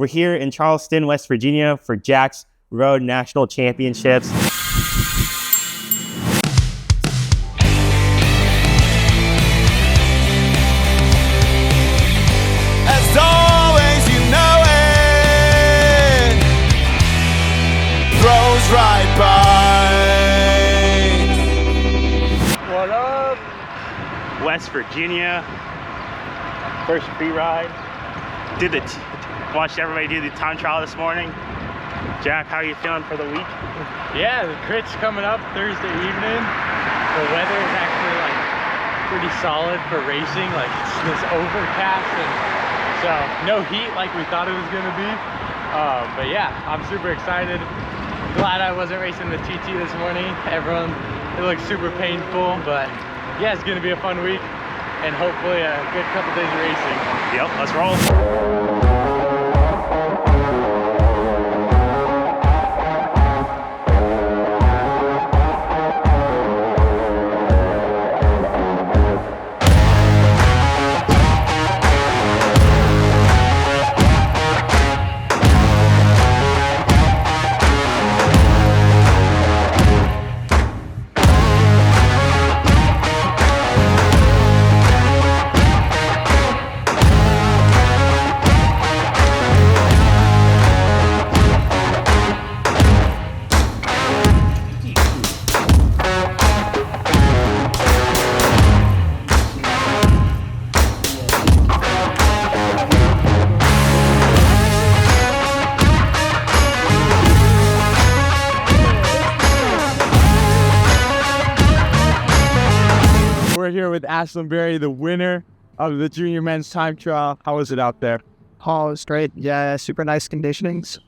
We're here in Charleston, West Virginia for Jack's Road National Championships. As always, you know it throws right by. What up? West Virginia, first free ride. Watched everybody do the time trial this morning. Jack, how are you feeling for the week? Yeah, the crit's coming up Thursday evening. The weather is actually like pretty solid for racing. Like it's this overcast, and so no heat like we thought it was gonna be. But yeah, I'm super excited. Glad I wasn't racing the TT this morning. It looked super painful, but yeah, it's gonna be a fun week and hopefully a good couple days of racing. Yep, let's roll. We're here with Ashlyn Berry, the winner of the junior men's time trial. How was it out there? Oh, it's great. Yeah, super nice conditionings.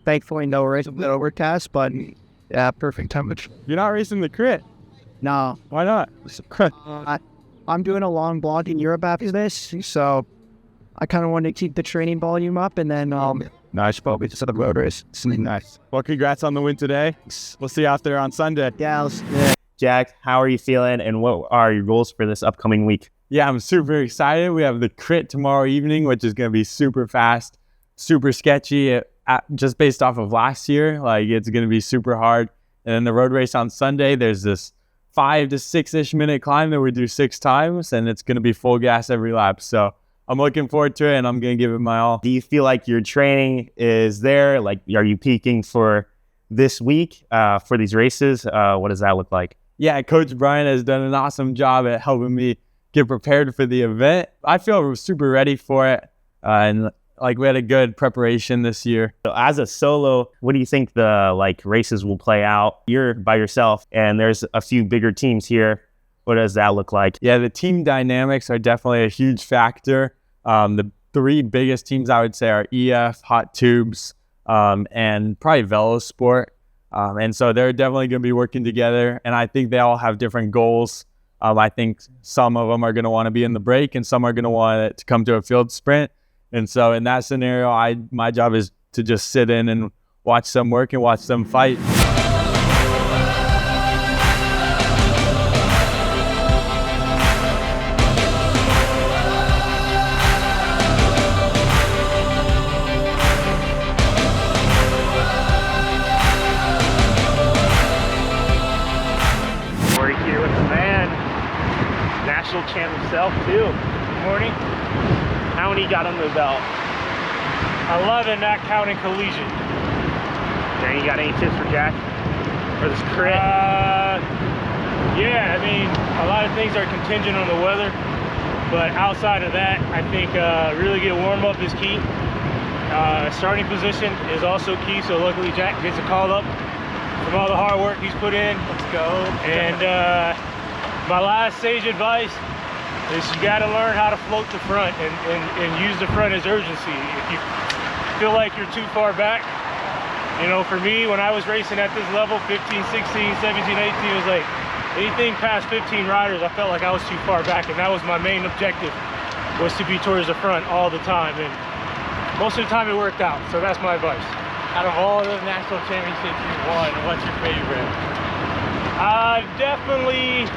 Thankfully, no rain, no overcast, but yeah, perfect temperature. You're not racing the crit. No, Why not? I'm doing a long block in Europe after this, so I kind of want to keep the training volume up, and then Nice, probably just at the road race. Nice. Well, congrats on the win today. We'll see you out there on Sunday. Yeah, Jack, how are you feeling and what are your goals for this upcoming week? Yeah, I'm super excited. We have the crit tomorrow evening, which is going to be super fast, super sketchy, just based off of last year. Like, it's going to be super hard. And then the road race on Sunday, there's this 5 to 6-ish minute climb that we do 6 times, and it's going to be full gas every lap. So I'm looking forward to it, and I'm going to give it my all. Do you feel like your training is there? Like, are you peaking for this week for these races? What does that look like? Yeah, Coach Brian has done an awesome job at helping me get prepared for the event. I feel super ready for it, and like we had a good preparation this year. So as a solo, what do you think the races will play out? You're by yourself, and there's a few bigger teams here. What does that look like? Yeah, the team dynamics are definitely a huge factor. The 3 biggest teams I would say are EF, Hot Tubes, and probably Velosport. And so they're definitely going to be working together, and I think they all have different goals. I think some of them are going to want to be in the break, and some are going to want it to come to a field sprint. And so in that scenario, my job is to just sit in and watch them work and watch them fight. We're here with the man, national champ himself too. Good morning. How many got under the belt? 11, not counting collegiate. Dan, you got any tips for Jack for this crit? Yeah, I mean, a lot of things are contingent on the weather, but outside of that, I think really get warm up is key. Starting position is also key, so luckily Jack gets a call up from all the hard work he's put in. Let's go. And my last sage advice is you got to learn how to float the front and use the front as urgency. If you feel like you're too far back, you know, for me, when I was racing at this level, 15, 16, 17, 18, it was like anything past 15 riders, I felt like I was too far back, and that was my main objective, was to be towards the front all the time. And most of the time it worked out, so that's my advice. Out of all the national championships you won, what's your favorite? Definitely,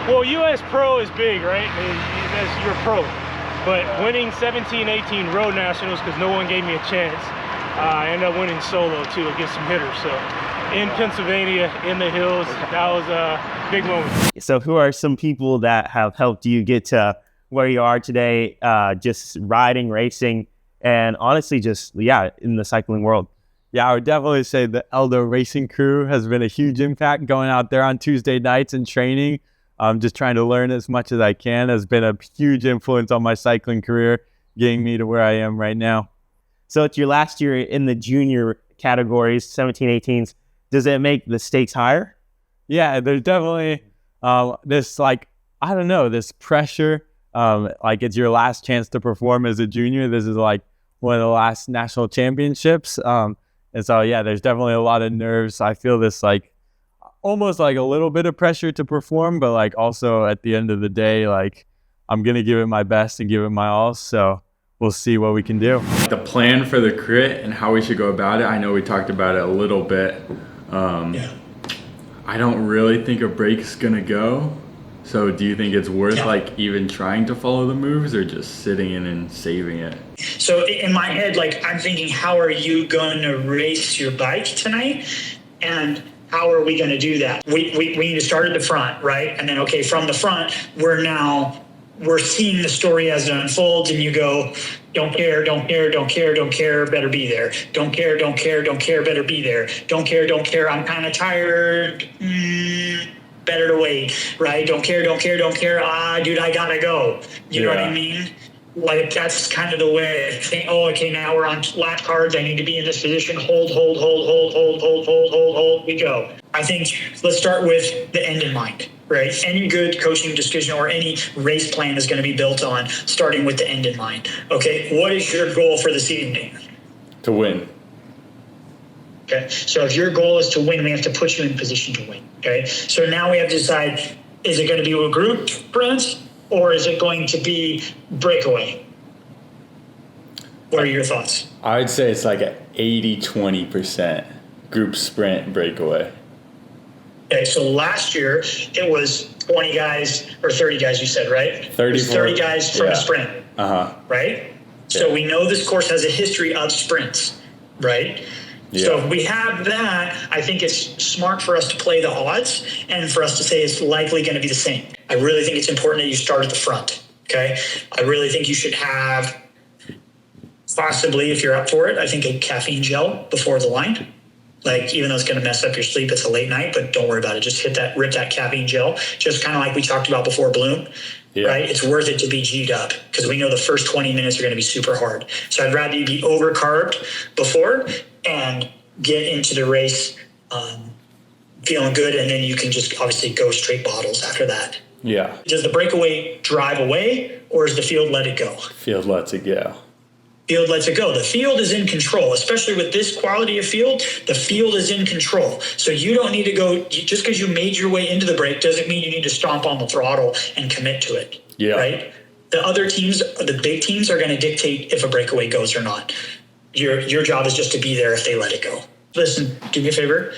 well, US Pro is big, right? That's your pro. But winning 17, 18 road nationals because no one gave me a chance. I ended up winning solo too against some hitters. So in Pennsylvania, in the hills, that was a big moment. So who are some people that have helped you get to where you are today, just riding, racing, and honestly just, in the cycling world? Yeah, I would definitely say the Eldo Racing Crew has been a huge impact. Going out there on Tuesday nights and training, just trying to learn as much as I can, has been a huge influence on my cycling career, getting me to where I am right now. So it's your last year in the junior categories, 17, 18s. Does it make the stakes higher? Yeah, there's definitely this, this pressure. It's your last chance to perform as a junior. This is like one of the last national championships. And so, there's definitely a lot of nerves. I feel this almost like a little bit of pressure to perform, but also at the end of the day, I'm going to give it my best and give it my all. So we'll see what we can do. The plan for the crit and how we should go about it, I know we talked about it a little bit. I don't really think a break's going to go. So do you think it's worth even trying to follow the moves or just sitting in and saving it? So in my head, I'm thinking, how are you going to race your bike tonight? And how are we going to do that? We need to start at the front, right? And then, okay, from the front, we're seeing the story as it unfolds, and you go, don't care, better be there. Don't care, better be there. Don't care, I'm kind of tired. Better to wait, right? Don't care. Dude, I gotta go. You know what I mean? That's kind of the way I think, now we're on lap cards. I need to be in this position. Hold. We go. I think let's start with the end in mind, right? Any good coaching decision or any race plan is going to be built on starting with the end in mind. Okay, what is your goal for this evening? To win. Okay, so if your goal is to win, we have to put you in position to win. Okay, so now we have to decide, is it going to be a group sprint or is it going to be breakaway? What are your thoughts? I would say it's like an 80-20% group sprint breakaway. Okay, so last year it was 20 guys or 30 guys, you said, right? 30 guys from a sprint. Right? So we know this course has a history of sprints, right? Yeah. So if we have that, I think it's smart for us to play the odds and for us to say it's likely going to be the same. I really think it's important that you start at the front, okay? I really think you should have, possibly, if you're up for it, I think a caffeine gel before the line. Even though it's going to mess up your sleep, it's a late night, but don't worry about it. Just rip that caffeine gel, just kind of like we talked about before Bloom. Yeah. Right? It's worth it to be G'd up because we know the first 20 minutes are going to be super hard. So I'd rather you be over-carbed before and get into the race feeling good, and then you can just obviously go straight bottles after that. Yeah. Does the breakaway drive away, or does the field let it go? Field lets it go. Field lets it go. The field is in control, especially with this quality of field. The field is in control. So you don't need to go, just because you made your way into the break doesn't mean you need to stomp on the throttle and commit to it. Yeah. Right? The other teams, the big teams, are going to dictate if a breakaway goes or not. Your job is just to be there if they let it go. Listen, do me a favor.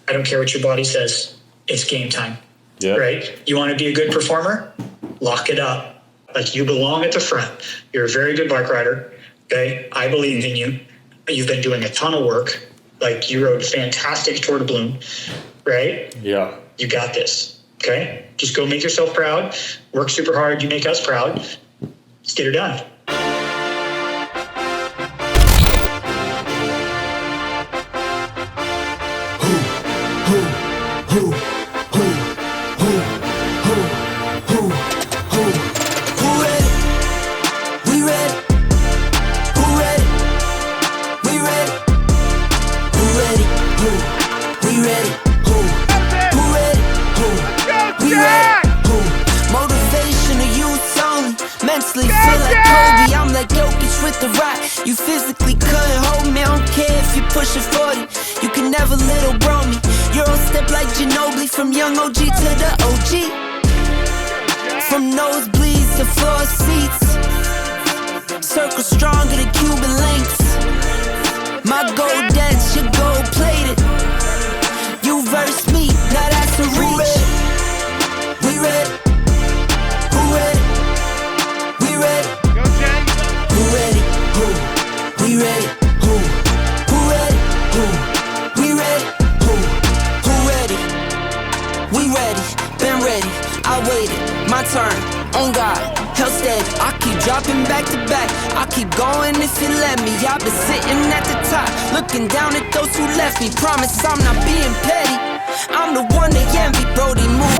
I don't care what your body says. It's game time. Yeah. Right? You want to be a good performer? Lock it up. You belong at the front. You're a very good bike rider. Okay, I believe in you. You've been doing a ton of work. You rode fantastic Tour de Bloom, right? Yeah. You got this. Okay, just go make yourself proud. Work super hard. You make us proud. Let's get her done. You physically couldn't hold me, I don't care if you're pushing 40. You can never little bro me. Euro step like Ginobili, from young OG to the OG. From nosebleeds to floor seats. Circle stronger than Cuban links. My gold dance, your gold plated. You verse me, now that's a reach. We ready? Who ready? We ready? turn. On God, hell steady. I keep dropping back to back. I keep going if you let me. I've been sitting at the top, looking down at those who left me. Promise I'm not being petty. I'm the one they envy, Brody. Move.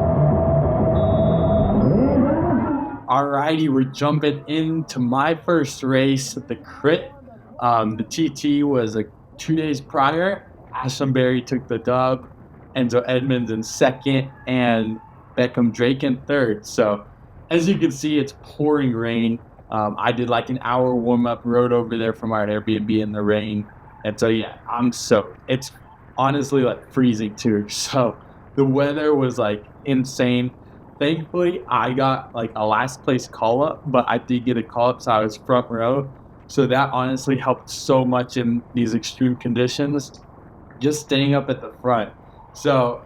Alrighty, we're jumping into my first race at the crit. The TT was 2 days prior. Ashtonberry took the dub, Enzo Edmonds in second, and Beckham Drake in third. So as you can see, it's pouring rain. I did like an hour warm-up, rode over there from our Airbnb in the rain. And so yeah, I'm soaked. It's honestly like freezing too. So the weather was like insane. Thankfully, I got like a last place call up, but I did get a call up, so I was front row. So that honestly helped so much in these extreme conditions, just staying up at the front. So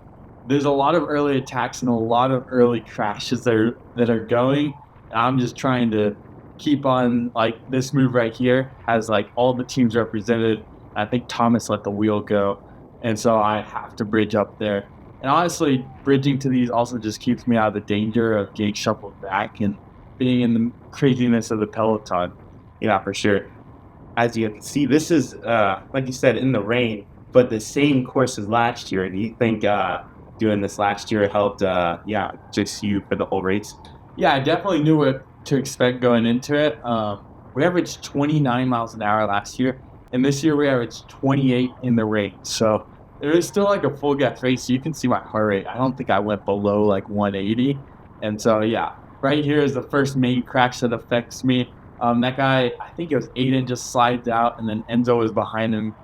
there's a lot of early attacks and a lot of early crashes that are going. I'm just trying to keep on, like this move right here has like all the teams represented. I think Thomas let the wheel go, and so I have to bridge up there. And honestly, bridging to these also just keeps me out of the danger of getting shuffled back and being in the craziness of the peloton. Yeah, for sure. As you can see, this is, like you said, in the rain, but the same course as last year. Do you think doing this last year helped, just you for the whole race? Yeah, I definitely knew what to expect going into it. We averaged 29 miles an hour last year, and this year we averaged 28 in the rain. So it was still like a full gas race. So you can see my heart rate. I don't think I went below like 180. And so, yeah, right here is the first main crash that affects me. That guy, I think it was Aiden, just slides out, and then Enzo was behind him.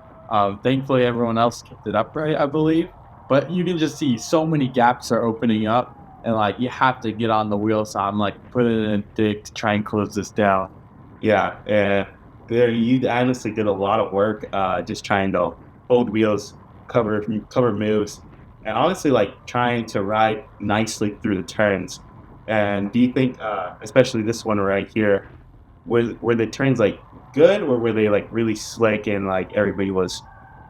Thankfully, everyone else kept it upright, I believe. But you can just see so many gaps are opening up, and like you have to get on the wheel. So I'm like putting it in dig to try and close this down. Yeah, there you honestly did a lot of work, just trying to hold wheels, cover moves, and honestly like trying to ride nicely through the turns. And do you think, especially this one right here, were the turns like good, or were they like really slick and like everybody was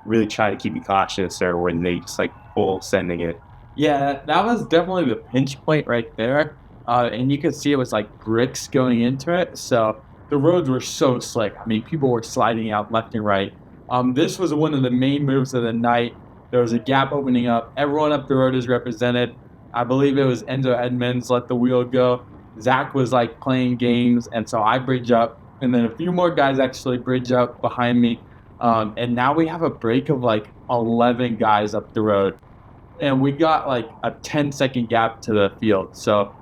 really trying to keep you cautious, or were they just like full sending it? Yeah, that was definitely the pinch point right there. And you could see it was like bricks going into it. So the roads were so slick. I mean, people were sliding out left and right. This was one of the main moves of the night. There was a gap opening up. Everyone up the road is represented. I believe it was Enzo Edmonds let the wheel go. Zach was like playing games, and so I bridge up, and then a few more guys actually bridge up behind me. And now we have a break of like 11 guys up the road, and we got like a 10-second gap to the field. So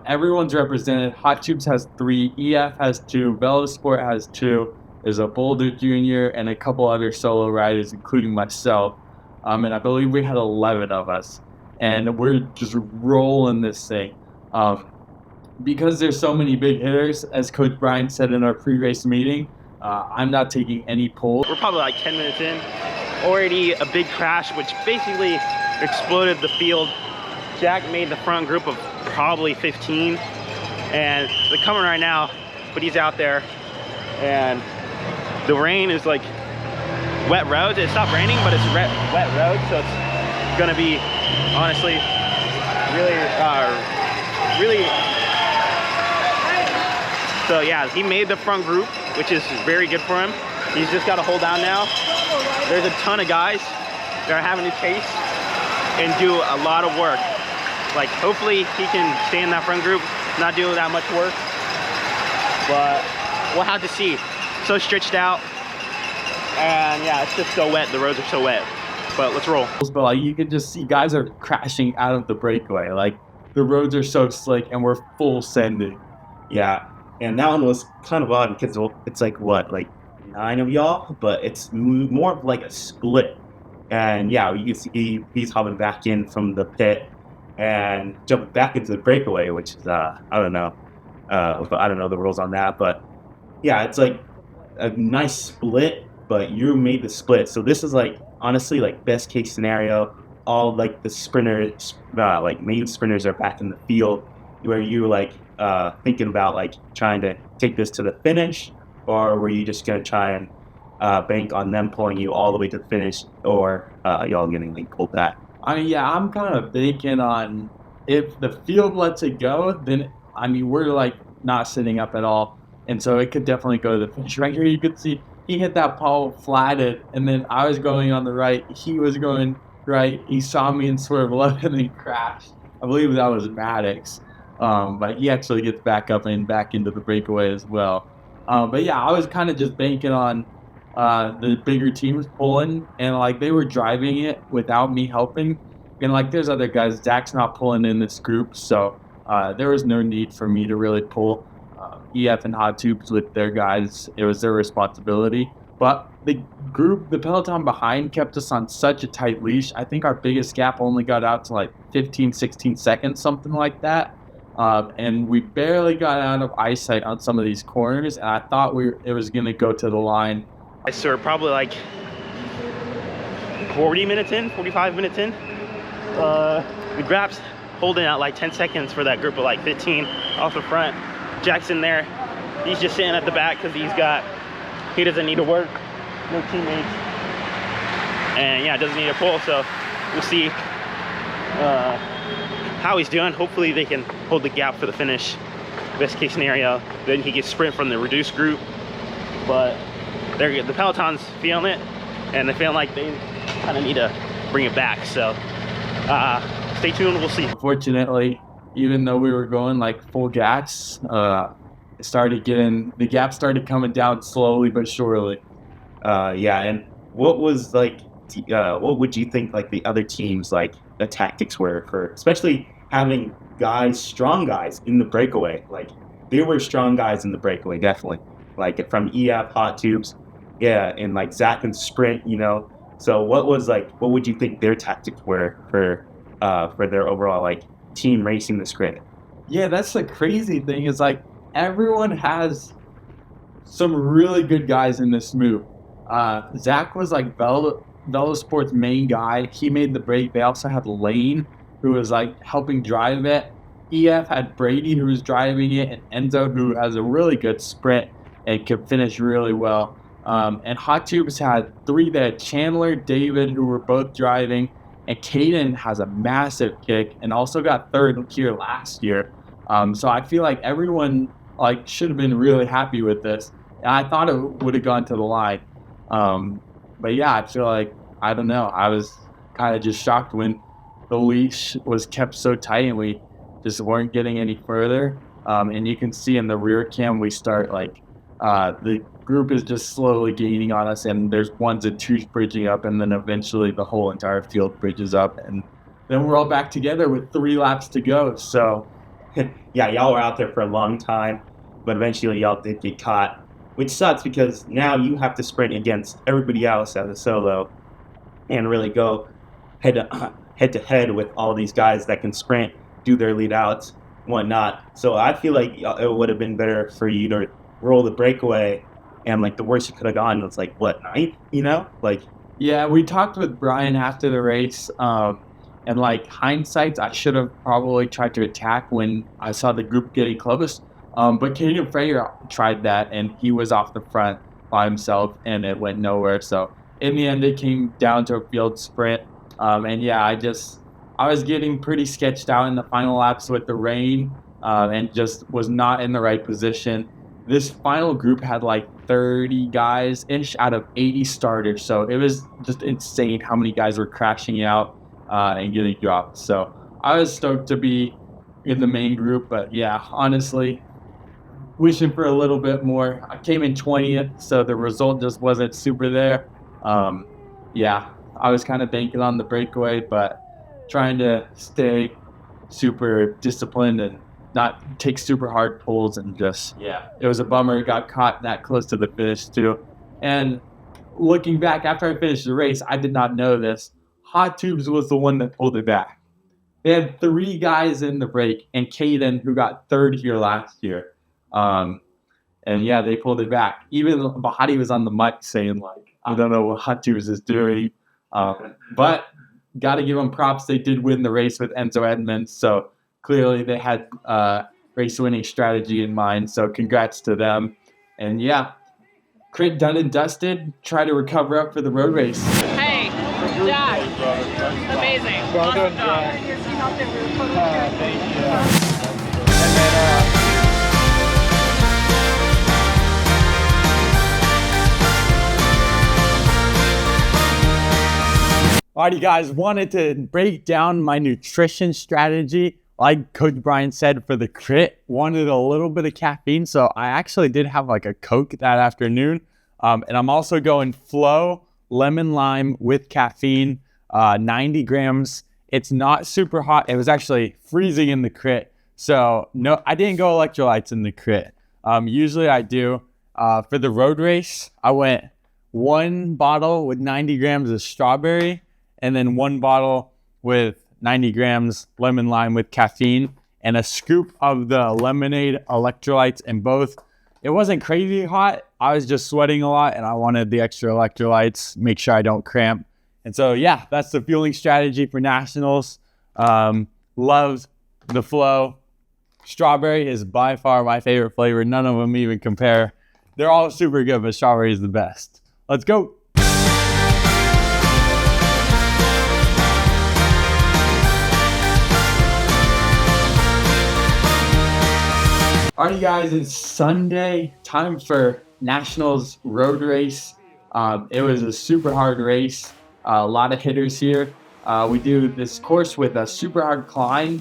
everyone's represented. Hot Tubes has 3, EF has 2, Velosport has 2. There's a Boulder Jr. and a couple other solo riders, including myself. And I believe we had 11 of us, and we're just rolling this thing. Because there's so many big hitters, as Coach Brian said in our pre-race meeting, I'm not taking any pole. We're probably like 10 minutes in. Already a big crash, which basically exploded the field. Jack made the front group of probably 15, and they're coming right now, but he's out there, and the rain is like wet roads. It stopped raining, but it's wet roads, so it's gonna be honestly really. So yeah, he made the front group, which is very good for him. He's just got to hold down now. There's a ton of guys that are having to chase and do a lot of work. Like hopefully he can stay in that front group, not doing that much work, but we'll have to see. So stretched out, and yeah, it's just so wet. The roads are so wet, but let's roll. But like you can just see guys are crashing out of the breakaway. Like the roads are so slick, and we're full sending. Yeah. And that one was kind of odd because it's like, what, like 9 of y'all? But it's more of like a split. And yeah, you see he's hopping back in from the pit and jumping back into the breakaway, which is, I don't know. But I don't know the rules on that. But yeah, it's like a nice split, but you made the split. So this is like, honestly, like best case scenario. All like the sprinters, like main sprinters are back in the field, where you like, thinking about like trying to take this to the finish, or were you just gonna try and bank on them pulling you all the way to the finish, or y'all getting like pulled back? I mean, yeah, I'm kind of banking on if the field lets it go, then I mean, we're like not sitting up at all. And so it could definitely go to the finish. Right here, you could see he hit that pole, flatted, and then I was going on the right. He was going right. He saw me and swerved left and then crashed. I believe that was Maddox. But he actually gets back up and back into the breakaway as well. But yeah, I was kind of just banking on the bigger teams pulling, and like they were driving it without me helping. And like there's other guys, Zach's not pulling in this group, so there was no need for me to really pull. EF and Hot Tubes with their guys, it was their responsibility. But the Peloton behind kept us on such a tight leash. I think our biggest gap only got out to like 15, 16 seconds, something like that. And we barely got out of eyesight on some of these corners, and I thought it was going to go to the line. So we're probably like 40 minutes in, 45 minutes in. The Grab's holding out like 10 seconds for that group of like 15 off the front. Jackson there, he's just sitting at the back because he doesn't need to work, no teammates, and yeah, doesn't need to pull. So we'll see how he's doing. Hopefully they can hold the gap for the finish. Best case scenario, then he gets sprint from the reduced group. But the Peloton's feeling it, and they feel like they kind of need to bring it back. So stay tuned, we'll see. Unfortunately, even though we were going like full gas, the gap started coming down slowly but surely. Yeah, and what was like, what would you think like the other teams, like the tactics were for, especially having strong guys in the breakaway? Like there were strong guys in the breakaway, definitely. Like from EF, Hot Tubes, yeah, and like Zach and Sprint, you know. So what would you think their tactics were for their overall like team racing the sprint? Yeah, that's the crazy thing is like everyone has some really good guys in this move. Zach was like Velosport's main guy. He made the break. They also had Lane, who was like helping drive it. EF had Brady, who was driving it, and Enzo, who has a really good sprint and could finish really well. And Hot Tubes had three. They had Chandler, David, who were both driving, and Caden has a massive kick and also got third here last year. So I feel like everyone like should have been really happy with this. And I thought it would have gone to the line. But yeah, I feel like, I don't know, I was kind of just shocked when the leash was kept so tight and we just weren't getting any further. And you can see in the rear cam, we start like, the group is just slowly gaining on us, and there's ones and twos bridging up, and then eventually the whole entire field bridges up, and then we're all back together with 3 laps to go. So yeah, y'all were out there for a long time, but eventually y'all did get caught, which sucks because now you have to sprint against everybody else as a solo and really go head to head with all these guys that can sprint, do their lead outs, whatnot. So I feel like it would have been better for you to roll the breakaway, and like the worst you could have gone was like what, 9th, you know? Like, yeah, we talked with Brian after the race, and like hindsight, I should have probably tried to attack when I saw the group getting close. But Caden Freyer tried that, and he was off the front by himself, and it went nowhere. So in the end, it came down to a field sprint. And yeah, I was getting pretty sketched out in the final laps with the rain, and just was not in the right position. This final group had like 30 guys-ish out of 80 starters. So it was just insane how many guys were crashing out and getting dropped. So I was stoked to be in the main group. But yeah, honestly, wishing for a little bit more. I came in 20th, so the result just wasn't super there. Yeah, I was kind of banking on the breakaway, but trying to stay super disciplined and not take super hard pulls, and just, yeah, it was a bummer. It got caught that close to the finish too. And looking back, after I finished the race, I did not know this. Hot Tubes was the one that pulled it back. They had 3 guys in the break, and Caden, who got third here last year. And yeah, they pulled it back. Even Bahati was on the mic saying like, I don't know what Hot Tubes is doing. But got to give them props. They did win the race with Enzo Edmonds. So clearly they had race winning strategy in mind. So congrats to them. And yeah, Crit done and dusted. Try to recover up for the road race. Hey, Jack. Amazing. Awesome job. And then Alrighty, guys, wanted to break down my nutrition strategy. Like Coach Brian said, for the crit, wanted a little bit of caffeine. So I actually did have like a Coke that afternoon. And I'm also going Flow lemon lime with caffeine, 90 grams. It's not super hot. It was actually freezing in the crit. So no, I didn't go electrolytes in the crit. Usually I do. For the road race, I went 1 bottle with 90 grams of strawberry and then 1 bottle with 90 grams lemon lime with caffeine and a scoop of the lemonade electrolytes in both. It wasn't crazy hot. I was just sweating a lot and I wanted the extra electrolytes, make sure I don't cramp. And so, yeah, that's the fueling strategy for nationals. Loved the Flow. Strawberry is by far my favorite flavor. None of them even compare. They're all super good, but strawberry is the best. Let's go. Alrighty, guys, it's Sunday. Time for Nationals road race. It was a super hard race. A lot of hitters here. We do this course with a super hard climb,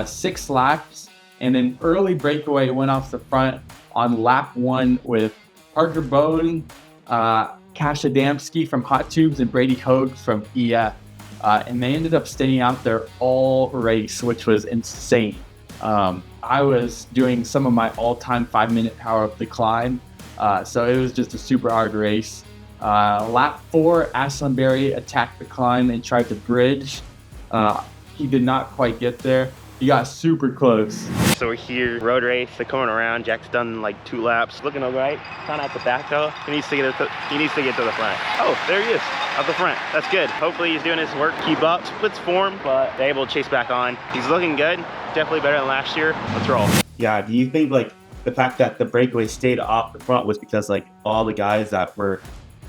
6 laps, and an early breakaway went off the front on lap 1 with Parker Bone, Cash Adamski from Hot Tubes, and Brady Hogue from EF. And they ended up staying out there all race, which was insane. I was doing some of my all-time 5-minute power up the climb, so it was just a super hard race. Lap 4, Ashlyn Berry attacked the climb and tried to bridge. He did not quite get there. He got super close. So we're here, road race, they're coming around. Jack's done like 2 laps, looking all right. Kind of at the back though. He needs to get to the front. Oh, there he is, at the front. That's good. Hopefully he's doing his work, keep up. Splits form, but they're able to chase back on. He's looking good, definitely better than last year. Let's roll. Yeah, do you think like the fact that the breakaway stayed off the front was because like all the guys that were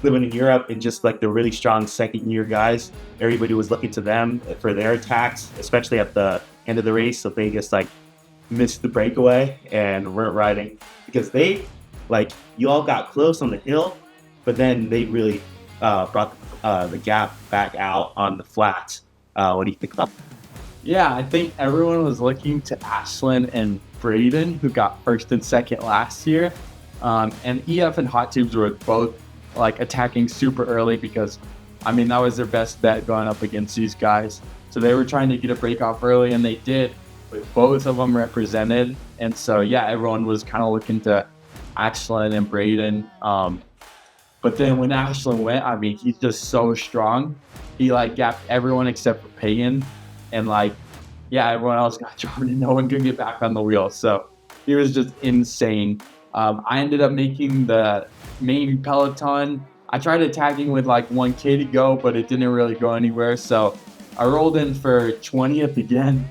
living in Europe and just like the really strong second-year guys, everybody was looking to them for their attacks, especially at the end of the race, so they just like missed the breakaway and weren't riding because they like you all got close on the hill, but then they really brought the gap back out on the flats. What do you think about that? Yeah, I think everyone was looking to Ashlyn and Braden, who got first and second last year, and EF and Hot Tubes were both like attacking super early because I mean that was their best bet going up against these guys. So they were trying to get a break off early, and they did, with both of them represented. And so, yeah, everyone was kind of looking to Ashlyn and Braden. But then when Ashlyn went, I mean, he's just so strong. He, like, gapped everyone except for Peyton. And, like, yeah, everyone else got dropped, and no one could get back on the wheel. So he was just insane. I ended up making the main peloton. I tried attacking with, like, 1K to go, but it didn't really go anywhere. So I rolled in for 20th again.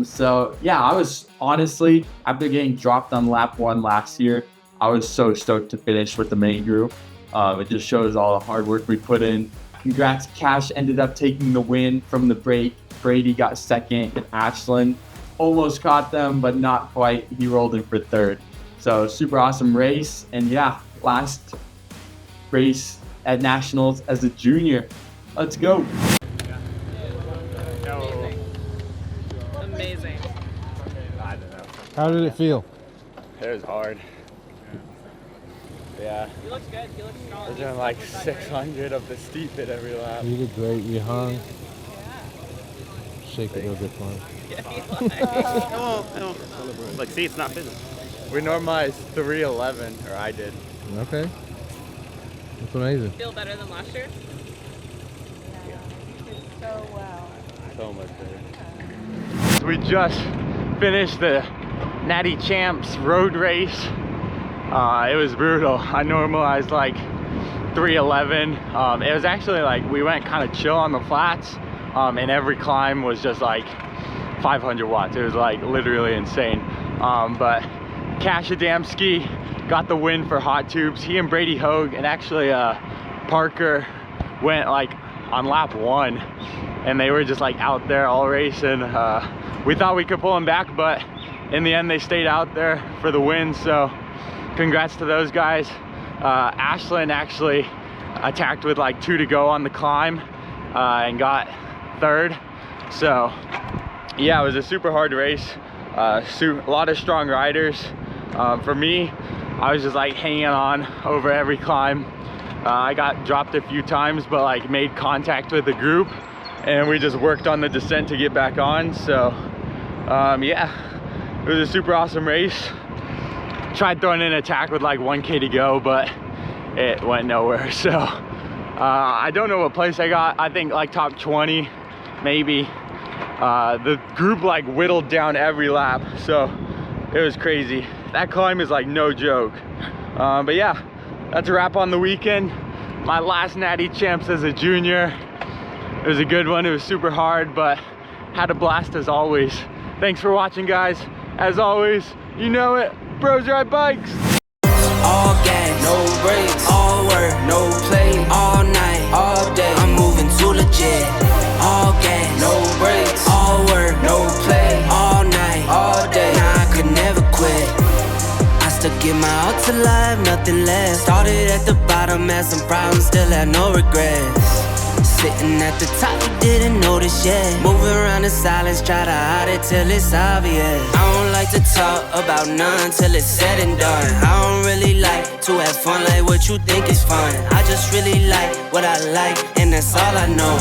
So yeah, I was honestly, after getting dropped on lap 1 last year, I was so stoked to finish with the main group. It just shows all the hard work we put in. Congrats, Cash ended up taking the win from the break. Brady got second, and Ashlyn almost caught them, but not quite. He rolled in for 3rd. So super awesome race. And yeah, last race at Nationals as a junior. Let's go. Amazing. I don't know. How did it feel? It was hard. Yeah. He looks good. He looks strong. We're doing like 600 of the steep hit every lap. You did great. You hung. Shake it a little bit for him. Like, see, it's not finished. We normalized 311, or I did. Okay. That's amazing. Feel better than last year? Yeah. So well. So much better. We just finished the Natty Champs road race. It was brutal. I normalized like 311. It was actually like we went kind of chill on the flats, and every climb was just like 500 watts. It was like literally insane. But Cash Adamski got the win for Hot Tubes. He and Brady Hogue, and actually Parker went like on lap 1, and they were just like out there all racing. We thought we could pull them back, but in the end they stayed out there for the win. So congrats to those guys. Ashlyn actually attacked with like 2 to go on the climb, and got 3rd. So yeah, it was a super hard race. A lot of strong riders. For me, I was just like hanging on over every climb. I got dropped a few times, but like made contact with the group, and we just worked on the descent to get back on. So yeah, it was a super awesome race. Tried throwing in an attack with like 1K to go, but it went nowhere. So I don't know what place I got. I think like top 20 maybe. The group like whittled down every lap, so it was crazy. That climb is like no joke. But yeah, that's a wrap on the weekend. My last Natty Champs as a junior. It was a good one. It was super hard, but had a blast as always. Thanks for watching, guys. As always, you know it, bros ride bikes. All gas, no brakes, all work, no play, all night, all day, I'm moving too legit. All gas, no brakes, all work, no play, all night, all day, nah, I could never quit. I still give my all to life, nothing less. Started at the bottom, had some problems, still had no regrets. Sitting at the top, you didn't notice yet. Moving around in silence, try to hide it till it's obvious. I don't like to talk about none till it's said and done. I don't really like to have fun like what you think is fun. I just really like what I like, and that's all I know.